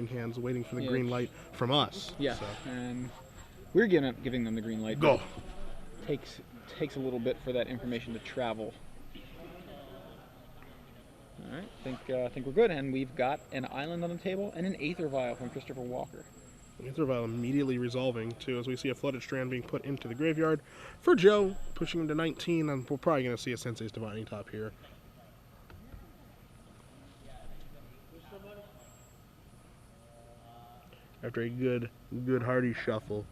hands waiting for the green light from us. Yeah, so. and we're giving them the green light. Go. Takes a little bit for that information to travel. All right, I think we're good, and we've got an island on the table and an Aether Vial from Christopher Walker. Aether Vial immediately resolving too, as we see a Flooded Strand being put into the graveyard for Joe, pushing him to 19, and we're probably going to see a Sensei's Divining Top here. After a good hearty shuffle.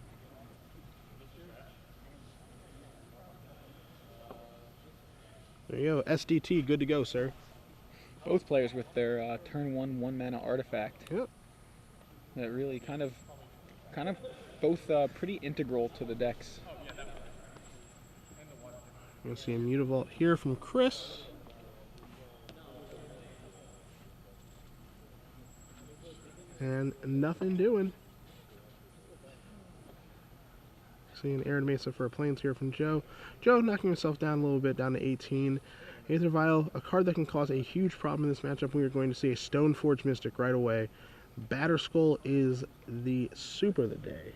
There you go, SDT, good to go, sir. Both players with their turn 1 mana artifact. Yep. That really kind of both pretty integral to the decks. We'll see a Mutavault here from Chris. And nothing doing. Seeing Arid Mesa for a Plains here from Joe. Joe knocking himself down a little bit, down to 18. Aether Vial, a card that can cause a huge problem in this matchup. We are going to see a Stoneforge Mystic right away. Batterskull is the super of the day.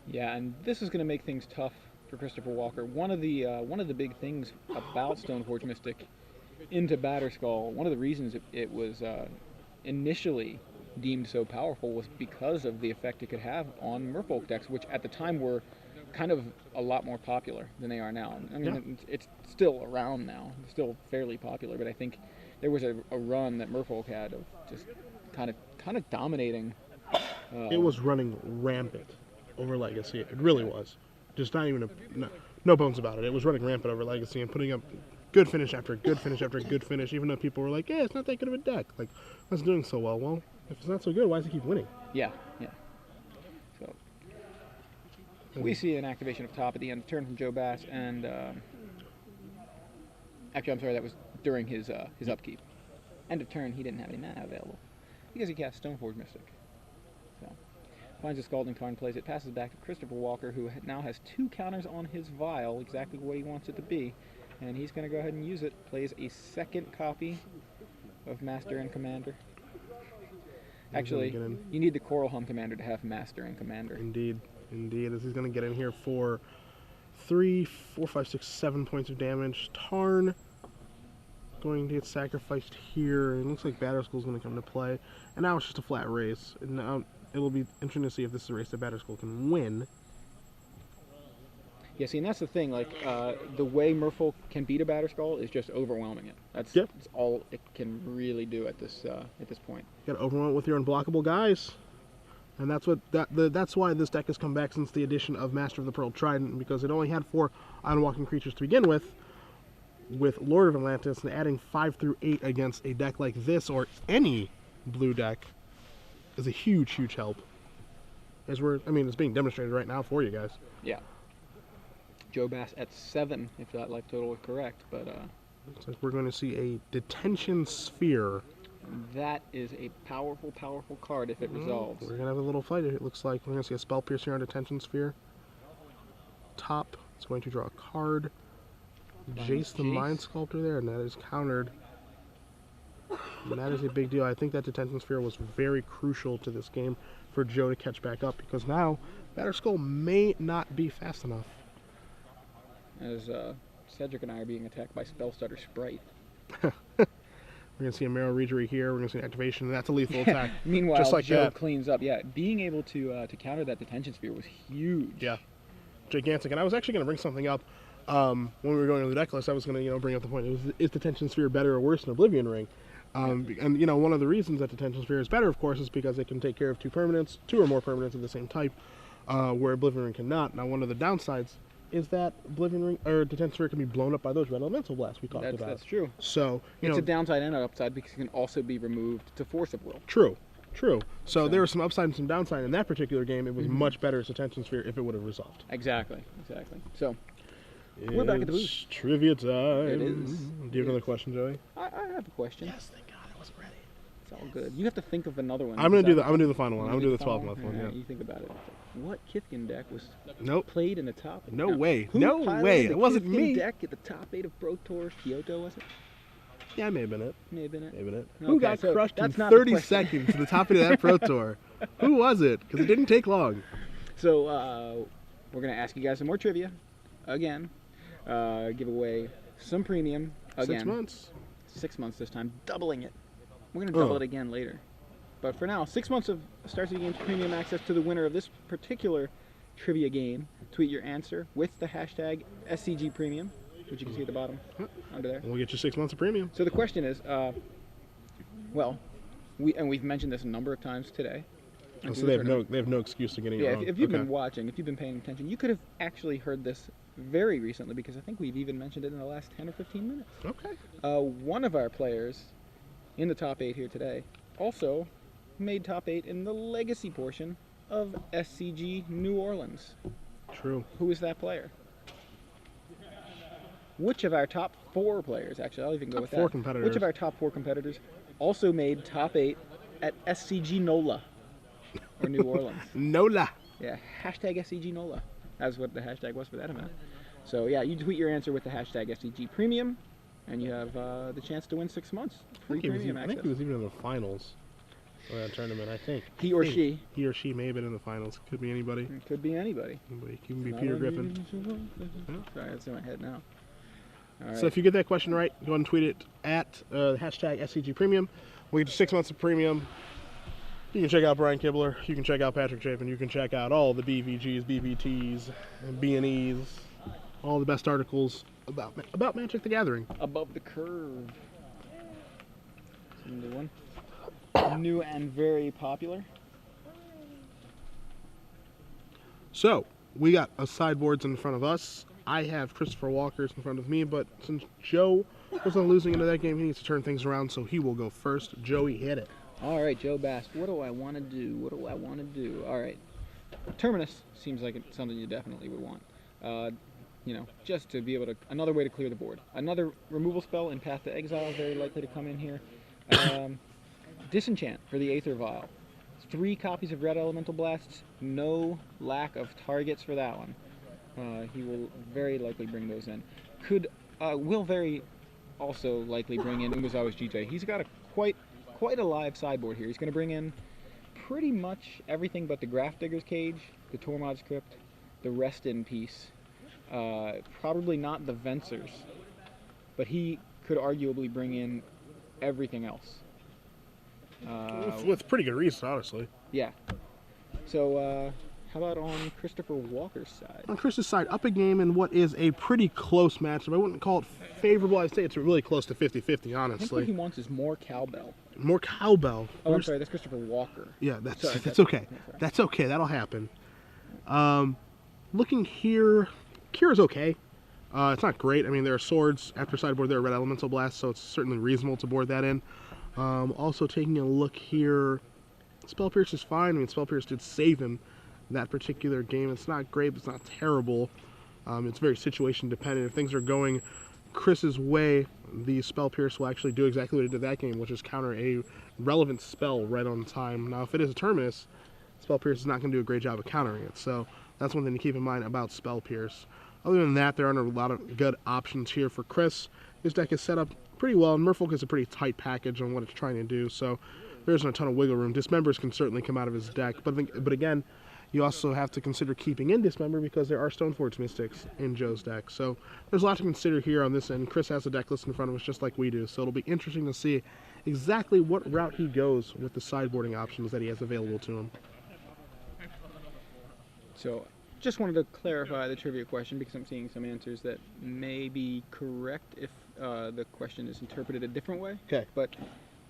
Yeah, and this is going to make things tough for Christopher Walker. One of the big things about Stoneforge Mystic into Batterskull, one of the reasons it was initially deemed so powerful was because of the effect it could have on Merfolk decks, which at the time were kind of a lot more popular than they are now. I mean, it's still around now. It's still fairly popular, but I think there was a run that Merfolk had of just kind of dominating. It was running rampant over Legacy. It really was. Just not even no bones about it. It was running rampant over Legacy and putting up good finish after good finish after good finish, even though people were like, yeah, it's not that good of a deck. Like, that's doing so well. Well, if it's not so good, why does it keep winning? Yeah. So we see an activation of top at the end of turn from Joe Bass, and actually, I'm sorry, that was during his upkeep. End of turn, he didn't have any mana available because he cast Stoneforge Mystic. So finds a Scalding Tarn, plays it, passes back to Christopher Walker, who now has 2 counters on his vial, exactly what he wants it to be, and he's going to go ahead and use it. Plays a second copy of Master and Commander. Actually, you need the Coral Hum Commander to have Master and Commander. Indeed. As he's going to get in here for 3, 4, 5, 6, 7 points of damage. Tarn going to get sacrificed here. It looks like Batterskull is going to come to play. And now it's just a flat race. And now it'll be interesting to see if this is a race that Batterskull can win. Yeah, see, and that's the thing. Like, the way Merfolk can beat a Batterskull is just overwhelming it. That's all it can really do at this point. You got to overwhelm it with your unblockable guys, and that's why this deck has come back since the addition of Master of the Pearl Trident, because it only had 4 Island-walking creatures to begin with Lord of Atlantis, and adding 5 through 8 against a deck like this or any blue deck is a huge help. It's being demonstrated right now for you guys. Yeah. Joe Bass at 7, if that life total is correct, but looks like we're going to see a Detention Sphere. That is a powerful card if it resolves. We're going to have a little fight. It looks like we're going to see a Spell Piercer on Detention Sphere. Top, it's going to draw a card. Jace the Mind Sculptor there, and that is countered. And that is a big deal. I think that Detention Sphere was very crucial to this game for Joe to catch back up, because now Batterskull may not be fast enough. As Cedric and I are being attacked by Spellstutter Sprite. We're going to see a Marrow Regery here. We're going to see an activation. That's a lethal attack. Meanwhile, just like Joe cleans up. Yeah, being able to counter that Detention Sphere was huge. Yeah, gigantic. And I was actually going to bring something up when we were going over the deck list. I was going to bring up the point: is Detention Sphere better or worse than Oblivion Ring? And one of the reasons that Detention Sphere is better, of course, is because it can take care of 2 or more permanents of the same type, where Oblivion Ring cannot. Now, one of the downsides is that Oblivion Ring or Detention Sphere can be blown up by those red elemental blasts we talked about. That's true. So it's a downside and an upside because it can also be removed to Force of Will. True. So there was some upside and some downside in that particular game. It was much better as Detention Sphere if it would have resolved. Exactly. So we're back at the booth. Trivia time. It is. Do you have another question, Joey? I have a question. Yes, thank God I wasn't ready. It's all good. You have to think of another one. I'm gonna do the final one. I'm gonna do the 12-month one. Yeah. You think about it. What Kithkin deck was Nope. played in the top? No way. Who No way. piloted It wasn't Kithkin me. deck at the top 8 of Pro Tour Kyoto, was it? Yeah, I may have been it. May have been it. Maybe not. Okay, Who got so crushed in that's not the 30 question. seconds to the top of that Pro Tour? Who was it? Because it didn't take long. So we're gonna ask you guys some more trivia, again. Give away some premium again. 6 months. 6 months this time, doubling it. We're gonna double it again later. But for now, 6 months of Star City Games premium access to the winner of this particular trivia game. Tweet your answer with the hashtag SCG Premium, which you can see at the bottom under there. And we'll get you 6 months of premium. So the question is, well, we've mentioned this a number of times today. Oh, so they have no excuse to getting it wrong. If you've been watching, if you've been paying attention, you could have actually heard this very recently, because I think we've even mentioned it in the last 10 or 15 minutes. Okay. One of our players in the top 8 here today also made top 8 in the legacy portion of SCG New Orleans. True. Who is that player? Which of our top 4 players, actually, I'll even go with that. 4 competitors. Which of our top 4 competitors also made top 8 at SCG NOLA, or New Orleans? NOLA. Yeah, hashtag SCG NOLA. That's what the hashtag was for that event. So yeah, you tweet your answer with the hashtag SCG Premium, and you have the chance to win 6 months free premium I access. think he was even in the finals of that tournament, I think. He or she. He or she may have been in the finals. Could be anybody. It could be anybody. It can be Peter Griffin. Sorry, that's in my head now. All right. So if you get that question right, go ahead and tweet it at hashtag SCG Premium. We'll get you 6 months of premium. You can check out Brian Kibler. You can check out Patrick Chapin. You can check out all the BVGs, BVTs, and B&Es. All the best articles about Magic the Gathering. Above the curve. It's a new one. New and very popular. So, we got a sideboards in front of us. I have Christopher Walker's in front of me, but since Joe was on losing into that game, he needs to turn things around, so he will go first. Joey, hit it. All right, Joe Bass, what do I want to do? What do I want to do? All right. Terminus seems like it's something you definitely would want. You know, just to be able to, another way to clear the board. Another removal spell in Path to Exile, very likely to come in here. Disenchant for the Aether Vial. 3 copies of Red Elemental Blasts, no lack of targets for that one. He will very likely bring those in. Will very also likely bring in Umezawa's GJ. He's got a quite a live sideboard here. He's going to bring in pretty much everything but the Grafdigger's Cage, the Tormod's Crypt, the Rest in Peace. Probably not the Vencers, but he could arguably bring in everything else. With pretty good reason, honestly. Yeah. So, how about on Christopher Walker's side? On Chris's side, up a game in what is a pretty close matchup. I wouldn't call it favorable. I'd say it's really close to 50-50, I think what honestly. he wants is more cowbell. More cowbell. Oh, I'm sorry, that's Christopher Walker. Yeah, that's Sorry, okay. sorry. That's okay. That'll happen. Looking here, Kira's okay. It's not great. I mean, there are swords after sideboard. There are Red Elemental Blasts, so it's certainly reasonable to board that in. Also taking a look here, Spell Pierce is fine. I mean, Spell Pierce did save him that particular game. It's not great, but it's not terrible. It's very situation dependent. If things are going Chris's way, the Spell Pierce will actually do exactly what it did that game, which is counter a relevant spell right on time. Now, if it is a Terminus, Spell Pierce is not going to do a great job of countering it. So that's one thing to keep in mind about Spell Pierce. Other than that, there aren't a lot of good options here for Chris. His deck is set up pretty well, and Merfolk is a pretty tight package on what it's trying to do, so there isn't a ton of wiggle room. Dismembers can certainly come out of his deck, but again, you also have to consider keeping in Dismember because there are Stoneforge Mystics in Joe's deck. So there's a lot to consider here on this end. Chris has a deck list in front of us just like we do, so it'll be interesting to see exactly what route he goes with the sideboarding options that he has available to him. So, just wanted to clarify the trivia question because I'm seeing some answers that may be correct if the question is interpreted a different way. Okay. But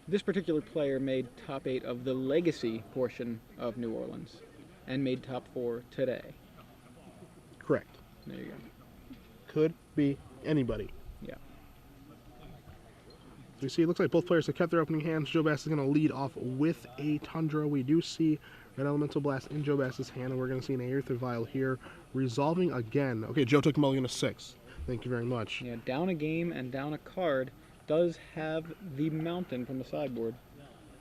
this particular player made top 8 of the legacy portion of New Orleans and made top 4 today. Correct. There you go. Could be anybody. Yeah. So we see it looks like both players have kept their opening hands. Joe Bass is going to lead off with a Tundra. We do see Red Elemental Blast in Joe Bass's hand, and we're going to see an Aether Vial here, resolving again. Okay, Joe took Mulligan to 6. Thank you very much. Yeah, down a game and down a card does have the Mountain from the sideboard.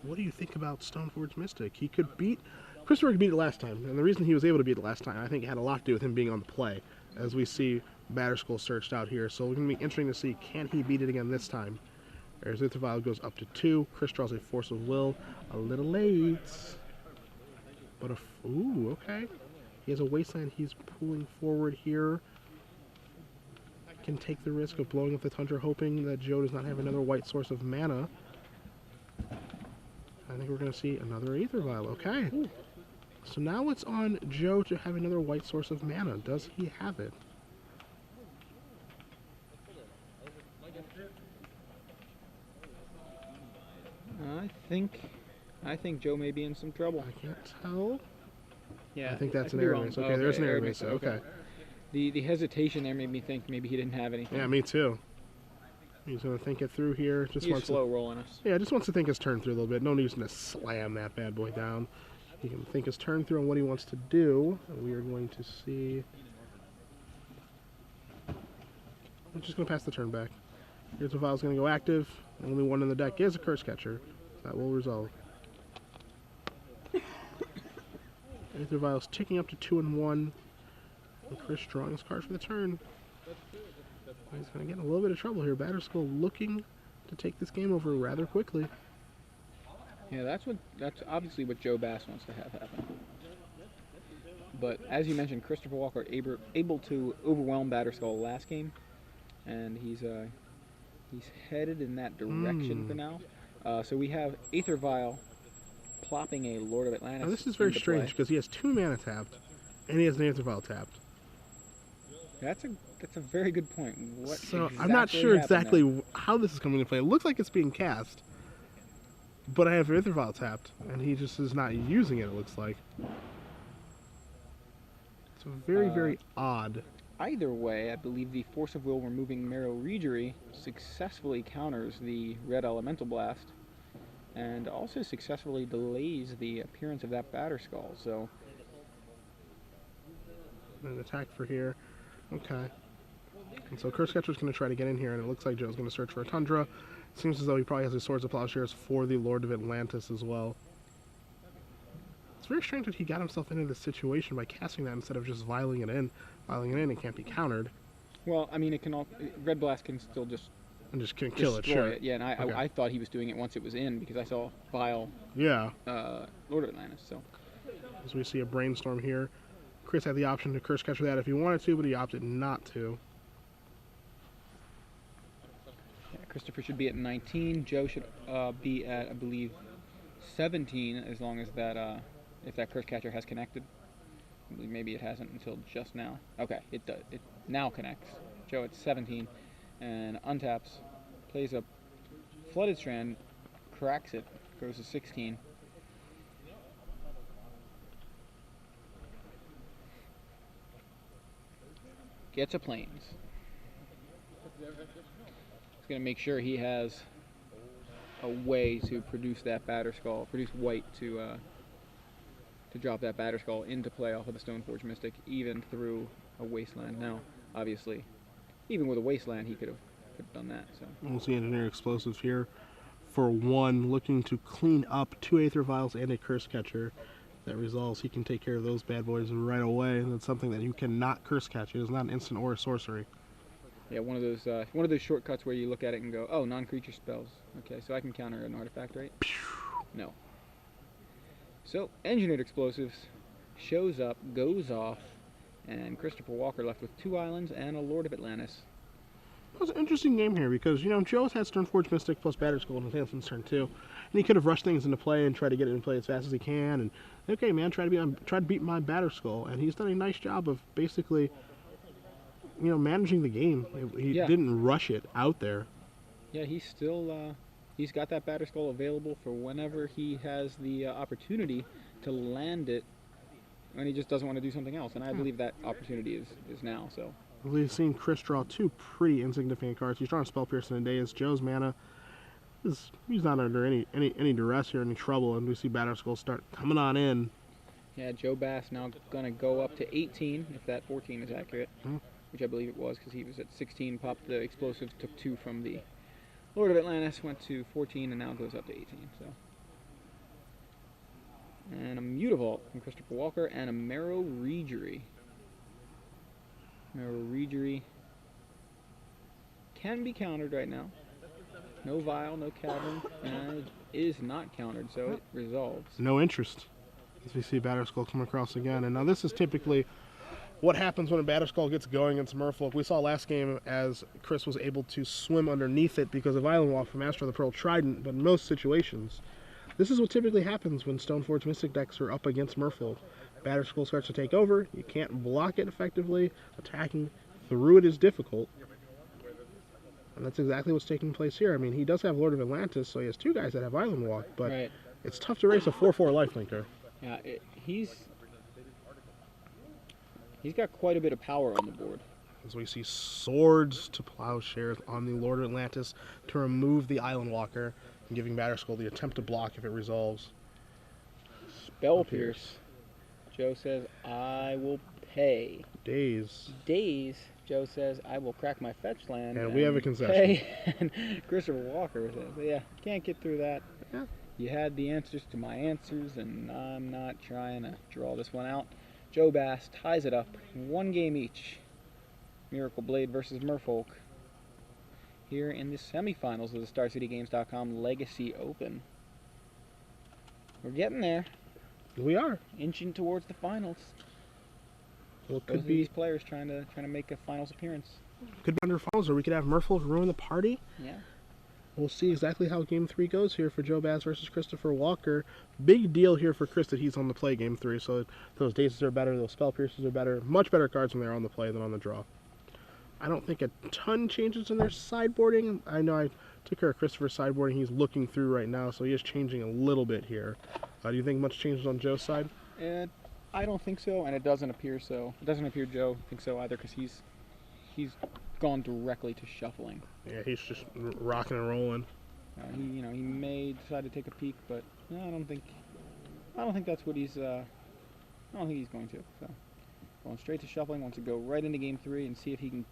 What do you think about Stoneforge Mystic? He could beat... Christopher could beat it last time, and the reason he was able to beat it last time, I think, had a lot to do with him being on the play, as we see Batterskull searched out here. So it's going to be interesting to see, can he beat it again this time? There's Aether Vial goes up to 2. Chris draws a Force of Will. A little late. But ooh, okay. He has a Wasteland he's pulling forward here. Can take the risk of blowing up the Tundra, hoping that Joe does not have another white source of mana. I think we're going to see another Aether Vial. Okay. Ooh. So now it's on Joe to have another white source of mana. Does he have it? I think Joe may be in some trouble. I can't tell. Yeah, I think that's I an could be air wrong. base. Okay, there's an air base. base, Okay. The hesitation there made me think maybe he didn't have anything. Yeah, me too. He's going to think it through here. Just He's wants slow rolling us. Yeah, just wants to think his turn through a little bit. No reason to slam that bad boy down. He can think his turn through on what he wants to do. And we are going to see. I'm just going to pass the turn back. Here's a Vial's going to go active. Only one in the deck is a Curse Catcher. That will resolve. Aether Vial's ticking up to 2 and 1. And Chris drawing his card for the turn. He's going to get in a little bit of trouble here. Batterskull looking to take this game over rather quickly. Yeah, that's obviously what Joe Bass wants to have happen. But as you mentioned, Christopher Walker able to overwhelm Batterskull last game, and he's headed in that direction for now. So we have Aether Vial plopping a Lord of Atlantis. Now this is very strange because he has 2 mana tapped, and he has an Aether Vial tapped. That's a very good point. What so exactly I'm not sure exactly there? how this is coming into play. It looks like it's being cast, but I have Aether Vial tapped, and he just is not using it. It looks like. It's very very odd. Either way, I believe the Force of Will removing Marrow Regery successfully counters the Red Elemental Blast, and also successfully delays the appearance of that Batterskull. So An attack for here. Okay. And so Curse Catcher's going to try to get in here, and it looks like Joe's going to search for a Tundra. It seems as though he probably has his Swords of Plowshares for the Lord of Atlantis as well. It's very strange that he got himself into this situation by casting that instead of just vialing it in. Vialing it in, it can't be countered. well, I mean, it can all Red Blast can still just And just can kill it, destroy sure. it. Yeah, and I thought he was doing it once it was in because I saw Vial Yeah. Lord of Atlantis. So As we see a Brainstorm here. Chris had the option to Curse Catcher that if he wanted to, but he opted not to. yeah, Christopher should be at 19. Joe should be at, I believe, 17, as long as that if that Curse Catcher has connected. I believe maybe it hasn't until just now. Okay, it does. It now connects. Joe at 17 and untaps, plays a Flooded Strand, cracks it, goes to 16. Gets a Plains. He's going to make sure he has a way to produce that Batterskull, produce white to drop that Batterskull into play off of the Stoneforge Mystic, even through a Wasteland. Now, obviously, even with a Wasteland, he could have done that. So We'll see Engineer Explosives here for 1, looking to clean up 2 Aether Vials and a Curse Catcher. That resolves. He can take care of those bad boys right away. And that's something that you cannot Curse Catch. It is not an instant or a sorcery. yeah, one of those shortcuts where you look at it and go, oh, non-creature spells. Okay, so I can counter an artifact, right? No. So Engineered Explosives shows up, goes off, and Christopher Walker left with 2 islands and a Lord of Atlantis. It was an interesting game here because, you know, Joe's had Stoneforge Mystic plus Batterskull in his hand since turn 2. And he could have rushed things into play and tried to get it in play as fast as he can. And, okay, man, try to beat my Batterskull. And he's done a nice job of basically, you know, managing the game. He didn't rush it out there. Yeah, he's still, he's got that Batterskull available for whenever he has the opportunity to land it, and he just doesn't want to do something else. And I believe that opportunity is now, so. We've seen Chris draw 2 pretty insignificant cards. He's drawing Spell Pierce and Daze. Joe's mana he's not under any duress here, any trouble, and we see Batterskull start coming on in. Yeah, Joe Bass now going to go up to 18, if that 14 is accurate, which I believe it was because he was at 16, popped the explosive, took 2 from the Lord of Atlantis, went to 14, and now goes up to 18. So, and a Mutavault from Christopher Walker, and a Marrow Regery. Marrow Regery can be countered right now. No Vial, no Cavern, and it is not countered, so it resolves. No interest. As we see Batterskull come across again. And now this is typically what happens when a Batterskull gets going against Merfolk. We saw last game as Chris was able to swim underneath it because of Island Walk from Master of the Pearl Trident, but in most situations, this is what typically happens when Stoneforge Mystic decks are up against Merfolk. Batterskull starts to take over, you can't block it effectively, attacking through it is difficult. And that's exactly what's taking place here. I mean, he does have Lord of Atlantis, so he has two guys that have Island Walk, but Right. it's tough to race a 4/4 lifelinker. Yeah, he's got quite a bit of power on the board. As we see Swords to Plowshares on the Lord of Atlantis to remove the Island Walker, and giving Batterskull the attempt to block if it resolves. Spell Pierce. Joe says, I will pay. Daze. Daze. Joe says, I will crack my fetch land. And we have a concession. Pay. And Christopher Walker says, yeah, can't get through that. Yeah. You had the answers to my answers, and I'm not trying to draw this one out. Joe Bass ties it up, 1 game each. Miracle Blade versus Merfolk. Here in the semifinals of the StarCityGames.com Legacy Open. We're getting there, We are. inching towards the finals. Well, it Both could of these be players trying to make a finals appearance. under finals, or we could have Merfolk ruin the party. Yeah. We'll see exactly how Game 3 goes here for Joe Bass versus Christopher Walker. Big deal here for Chris that he's on the play Game 3, so those Dazes are better, those Spell Pierces are better. Much better cards when they're on the play than on the draw. I don't think a ton changes in their sideboarding. I know I took care of Christopher's sideboarding. He's looking through right now, so he is changing a little bit here. Do you think much changes on Joe's side? I don't think so, and it doesn't appear so. It doesn't appear Joe thinks so either, because he's gone directly to shuffling. Yeah, he's just rocking and rolling. He may decide to take a peek, but I don't think that's what he's. I don't think he's going to. So going straight to shuffling, wants to go right into Game 3 and see if he can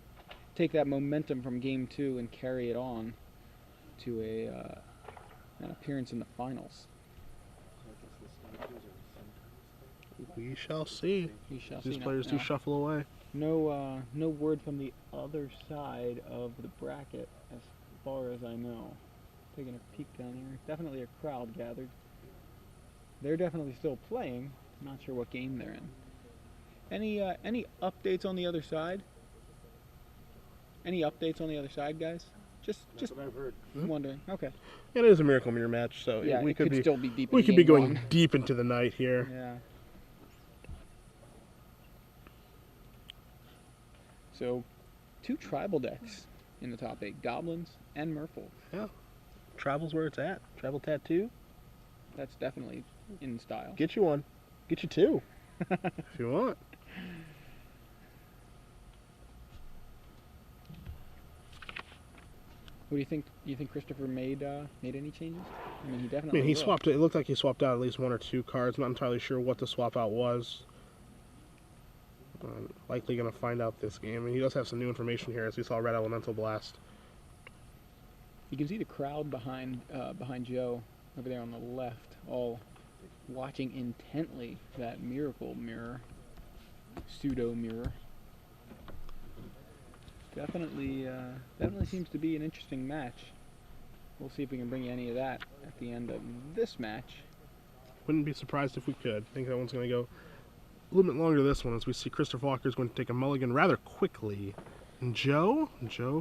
take that momentum from Game 2 and carry it on to an appearance in the finals. We shall see. We shall These see. players do shuffle away. No word from the other side of the bracket, as far as I know. Taking a peek down here, definitely a crowd gathered. They're definitely still playing. Not sure what game they're in. Any updates on the other side? Any updates on the other side, guys? Just what I've heard. wondering. Okay. It is a Miracle Mirror match, so Yeah, we it could be still be deep. we in could be game going one. deep into the night here. Yeah. So, 2 tribal decks in the top 8: Goblins and Merfolk. Yeah. Travel's where it's at. Travel Tattoo. That's definitely in style. Get you one. Get you 2. if you want. What do you think? Do you think Christopher made any changes? I mean, he I definitely. mean, he will. swapped it. It looked like he swapped out at least 1 or 2 cards. Not entirely sure what the swap out was. Likely going to find out this game. And he does have some new information here, as we saw Red Elemental Blast. You can see the crowd behind Joe over there on the left, all watching intently that miracle mirror, pseudo mirror. Definitely seems to be an interesting match. We'll see if we can bring you any of that at the end of this match. Wouldn't be surprised if we could. I think that one's going to go a little bit longer this one, as we see Christopher Walker is going to take a mulligan rather quickly. And Joe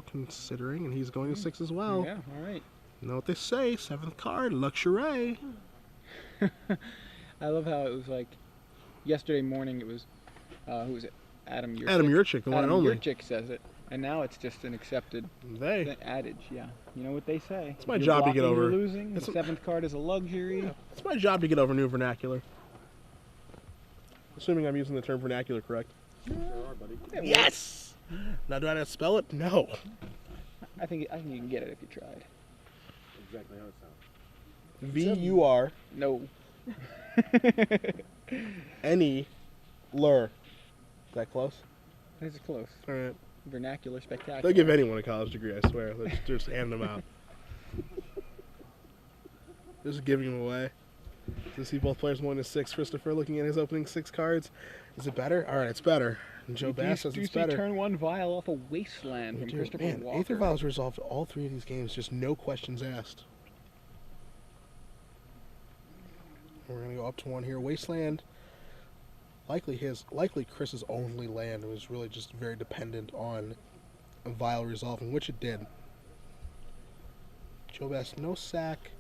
considering, and he's going to 6 as well. Yeah, all right. You know what they say, 7th card, Luxury. I love how it was like yesterday morning. It was who was it? Adam Yurchik. Adam Yurchik, the one and only. Yurchik says it, and now it's just an accepted adage. Yeah, you know what they say. It's my You're job to get blocking, over. you're losing. The 7th card is a luxury. It's my job to get over new vernacular. Assuming I'm using the term vernacular correct. Sure are, buddy. Yes! Now do I have to spell it? No. I think you can get it if you tried. Exactly how it sounds. V-U-R No. N-E Lur. Is that close? This is close. All right. Vernacular spectacular. They'll give anyone a college degree, I swear. They'll just hand them out. Just giving them away. To see both players 1 to 6. Christopher looking at his opening 6 cards. Is it better? All right, it's better. And Joe We Bass says do it's see better. turn 1 Vial off a Wasteland from Christopher Man, Walker. Aether Vial's resolved all 3 of these games, just no questions asked. We're going to go up to 1 here. Wasteland, likely Chris's only land. It was really just very dependent on a Vial resolving, which it did. Joe Bass, no sack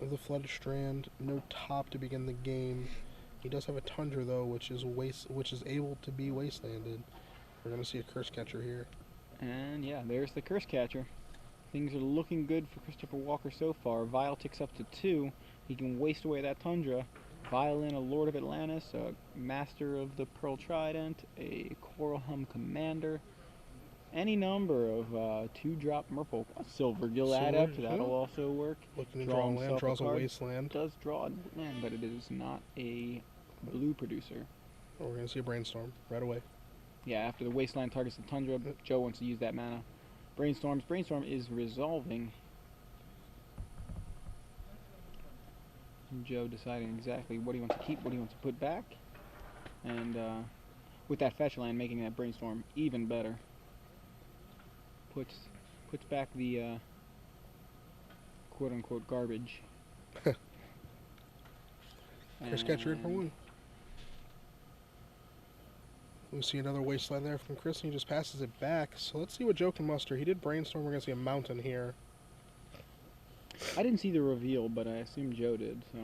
of the Flooded Strand, no top to begin the game. He does have a Tundra though, which is able to be wastelanded. We're gonna see a Curse Catcher here. And yeah, there's the Curse Catcher. Things are looking good for Christopher Walker so far. Vial ticks up to 2. He can waste away that Tundra. Vial in a Lord of Atlantis, a Master of the Pearl Trident, a Coral Hum Commander, any number of 2-drop Merfolk. A Silver Gill Adept, that'll also work. Looking to draw a land, draws a wasteland. Does draw a land, but it is not a blue producer. Oh, we're gonna see a Brainstorm right away. Yeah, after the Wasteland targets the Tundra, Joe wants to use that mana. Brainstorm is resolving. Joe deciding exactly what he wants to keep, what he wants to put back. And with that fetch land, making that Brainstorm even better. Puts back the quote-unquote garbage. Curse Catcher in for 1. We see another Wasteland there from Chris, and he just passes it back. So let's see what Joe can muster. He did Brainstorm. We're going to see a Mountain here. I didn't see the reveal, but I assume Joe did. So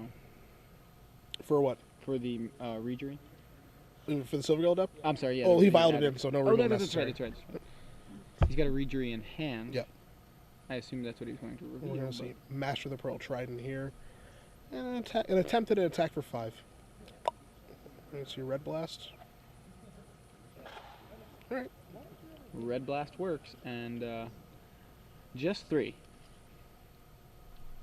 For what? for the Regery. For the Silver Gold up? I'm sorry. Yeah. Oh, he vialed it added. in, so no Oh, reveal that's necessary. right. He's got a Regery in hand. Yep. I assume that's what he was going to reveal. We're going to see Master of the Pearl Trident here. And an attempted attack for 5. We're going to see Red Blast. Alright. Red Blast works, and just 3.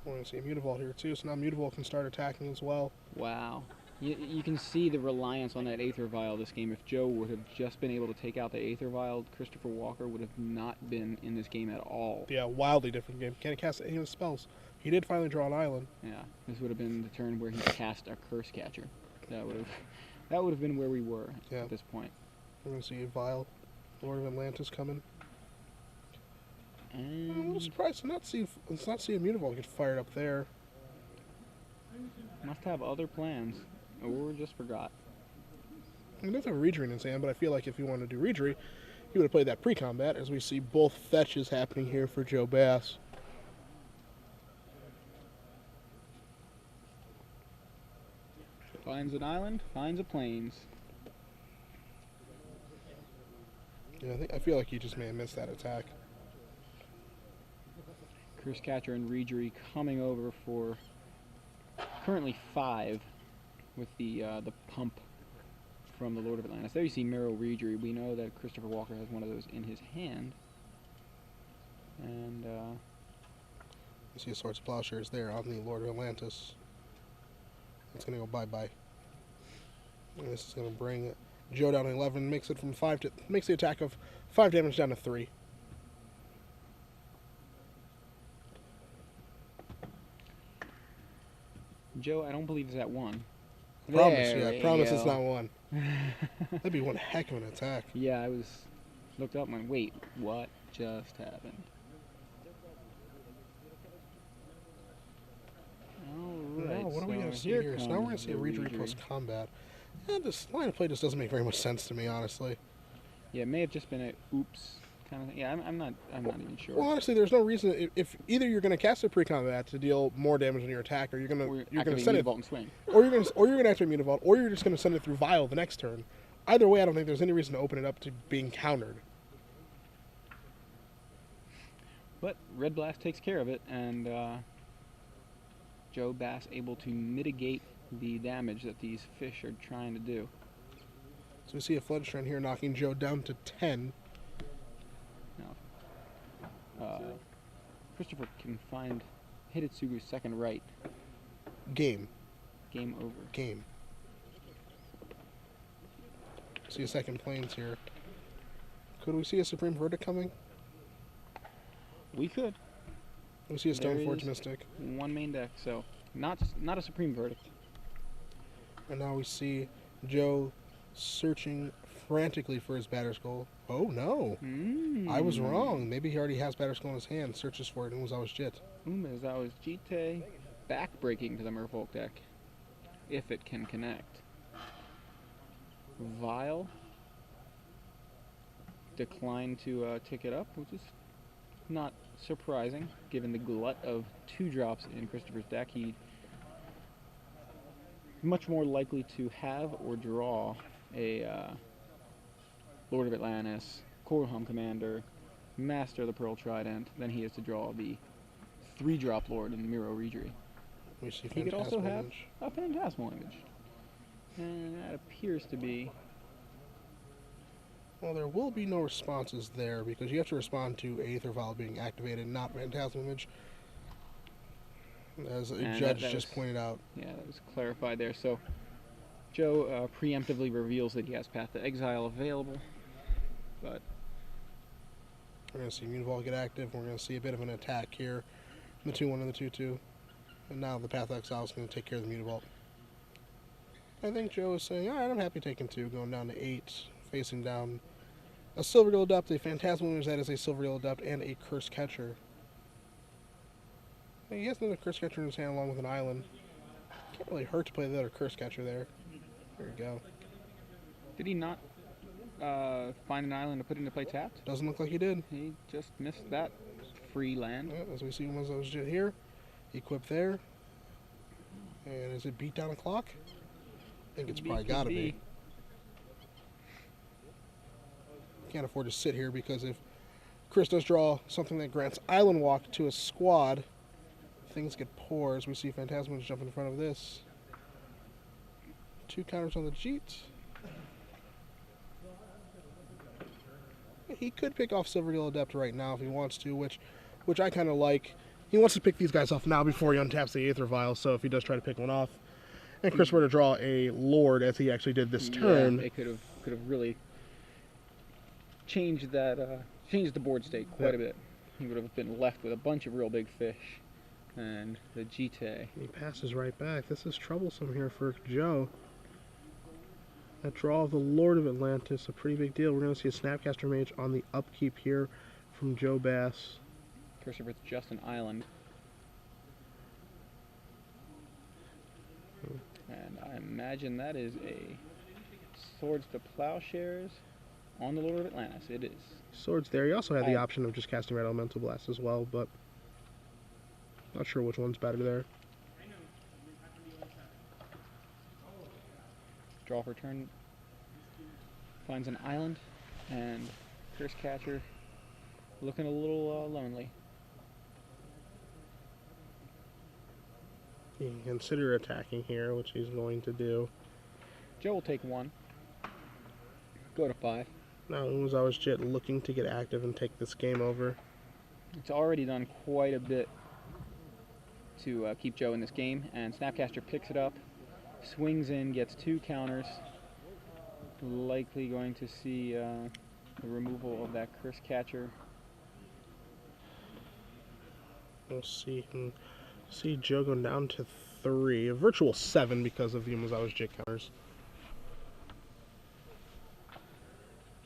We're going to see a Mutavault here too, so now Mutavault can start attacking as well. Wow. You can see the reliance on that Aether Vial this game. If Joe would have just been able to take out the Aether Vial, Christopher Walker would have not been in this game at all. Yeah, wildly different game. Can't cast any of his spells. He did finally draw an island. Yeah, this would have been the turn where he cast a Curse Catcher. That would have been where we were at this point. We're going to see a Vial, Lord of Atlantis coming. And I'm a little surprised to not see a Mutavault get fired up there. must have other plans, or just forgot. He does have a Regery in his hand, but I feel like if he wanted to do Regery, he would have played that pre-combat, as we see both fetches happening here for Joe Bass. Finds an island, finds a plains. Yeah, I feel like he just may have missed that attack. Curse Catcher and Regery coming over for currently 5 with the pump from the Lord of Atlantis. There you see Miro Regery. We know that Christopher Walker has one of those in his hand. And You see a Swords of Plowshares there on the Lord of Atlantis. It's going to go bye-bye. And this is going to bring Joe down to 11, makes the attack of 5 damage down to 3. Joe, I don't believe it's at 1. Promise, There yeah, promise we it's go. not 1. That'd be one heck of an attack. Yeah, I looked up and went, wait, what just happened? Alright, Now, what are we going to see here here? So now we're going comes to see a the Regery plus combat. And this line of play just doesn't make very much sense to me, honestly. Yeah, it may have just been a oops kind of thing. Yeah, I'm not even sure. Well, honestly, there's no reason. If either you're going to cast a pre-combat to deal more damage on your attack, or you're going to send it, Mutavault and swing. or you're going to activate Mutavault, or you're just going to send it through Vial the next turn. Either way, I don't think there's any reason to open it up to being countered. But Red Blast takes care of it, and Joe Bass able to mitigate the damage that these fish are trying to do. So we see a Flood Strand here knocking Joe down to 10. Now, Christopher can find Hidetsugu's second right. Game. Game over. Game. See a second Plains here. Could we see a Supreme Verdict coming? We could. We see a There Stoneforge is Mystic. one main deck, so not a Supreme Verdict. And now we see Joe searching frantically for his batter's goal. Oh no! I was wrong. Maybe he already has batter's goal in his hand. Searches for it and was always Jit. Umezawa's Jite back-breaking to the Merfolk deck, if it can connect. Vile declined to tick it up, which is not surprising, given the glut of 2 drops in Christopher's deck. He's much more likely to have or draw a Lord of Atlantis, Korham Commander, Master of the Pearl Trident than he is to draw the 3-drop Lord in Miro Regri. We see He could also Phantasmal have Image. a Phantasmal Image. And that appears to be... Well, there will be no responses there because you have to respond to Aether Vial being activated, not Phantasmal Image. As a And judge that just was- pointed out. Yeah, that was clarified there. So Joe preemptively reveals that he has Path to Exile available, but We're going to see Mutavault get active. We're going to see a bit of an attack here. The 2-1 and the 2-2. And now the Path of Exile is going to take care of the Mutavault. I think Joe is saying, alright, I'm happy taking 2, going down to 8, facing down a Silverdale Adept, a Phantasmal Image that is a Silverdale Adept, and a Curse Catcher. He has another Curse Catcher in his hand along with an island. Can't really hurt to play the other Curse Catcher there. There we go. did he not find an island to put into play tapped? Doesn't look like he did. He just missed that free land. Yeah, as we see once those Jit here. Equip there. And is it beat down a clock? I think it's probably Could gotta be. Can't afford to sit here because if Chris does draw something that grants Island Walk to a squad, things get poor as we see Phantasmal jump in front of this. 2 counters on the Jeet. He could pick off Silverdale Adept right now if he wants to, which I kind of like. He wants to pick these guys off now before he untaps the Aether Vial, so if he does try to pick one off, and Chris were to draw a Lord as he actually did this turn. Yeah, it could have really changed that changed the board state quite a bit. He would have been left with a bunch of real big fish, and the Jite. He passes right back. This is troublesome here for Joe. That draw of the Lord of Atlantis, a pretty big deal. We're going to see a Snapcaster Mage on the upkeep here from Joe Bass. Christopher's just an island. And I imagine that is a Swords to Plowshares on the Lord of Atlantis. It is. Swords there. You also have the option of just casting Red Elemental Blast as well, but not sure which one's better there. Draw for turn. Finds an island, and Curse Catcher looking a little lonely. You can consider attacking here, which he's going to do. Joe will take 1. Go to 5. Now Umezawa's Jit looking to get active and take this game over. It's already done quite a bit to keep Joe in this game, and Snapcaster picks it up, swings in, gets 2 counters. Likely going to see the removal of that Curse Catcher. We'll see Joe going down to 3, a virtual 7 because of the Umezawa's Jit counters.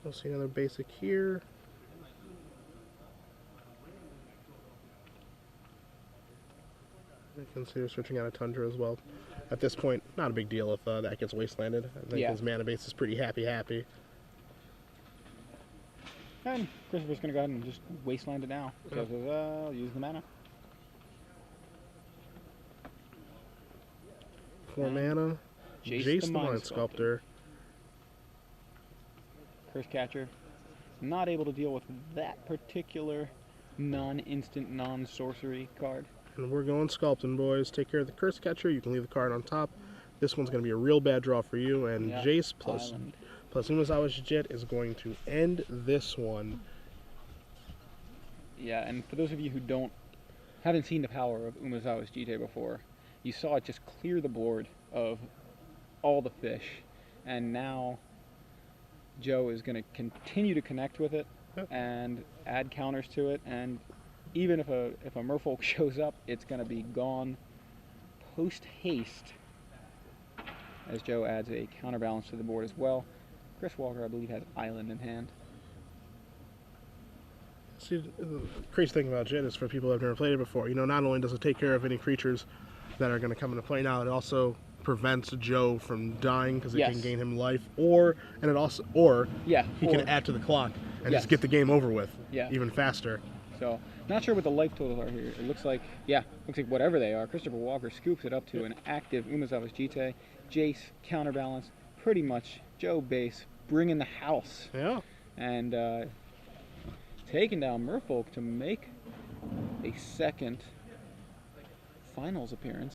We'll see another basic here. I consider switching out a Tundra as well. At this point, not a big deal if that gets wastelanded. I think his mana base is pretty happy. And Christopher's going to go ahead and just wasteland it now, because I'll use the mana. 4 mana. Jace the Mind Sculptor. Curse Catcher. Not able to deal with that particular non-instant, non-sorcery card. And we're going Sculpting, boys. Take care of the Curse Catcher. You can leave the card on top. This one's going to be a real bad draw for you. And Jace plus Umezawa's Jit is going to end this one. Yeah, and for those of you who haven't seen the power of Umezawa's Jite before, you saw it just clear the board of all the fish. And now Joe is going to continue to connect with it and add counters to it, and even if a Merfolk shows up, it's going to be gone post haste, as Joe adds a counterbalance to the board as well. Chris Walker, I believe, has Island in hand. See, the crazy thing about Jit is for people who have never played it before, not only does it take care of any creatures that are going to come into play now, it also prevents Joe from dying because it Yes. can gain him life, or Yeah, he can add to the clock and Yes. just get the game over with Yeah. even faster. So, not sure what the life totals are here. It looks like whatever they are, Christopher Walker scoops it up to an active Umezawa's Jite, Jace, counterbalance, pretty much Joe base, bringing the house. Yeah. And taking down Merfolk to make a second finals appearance.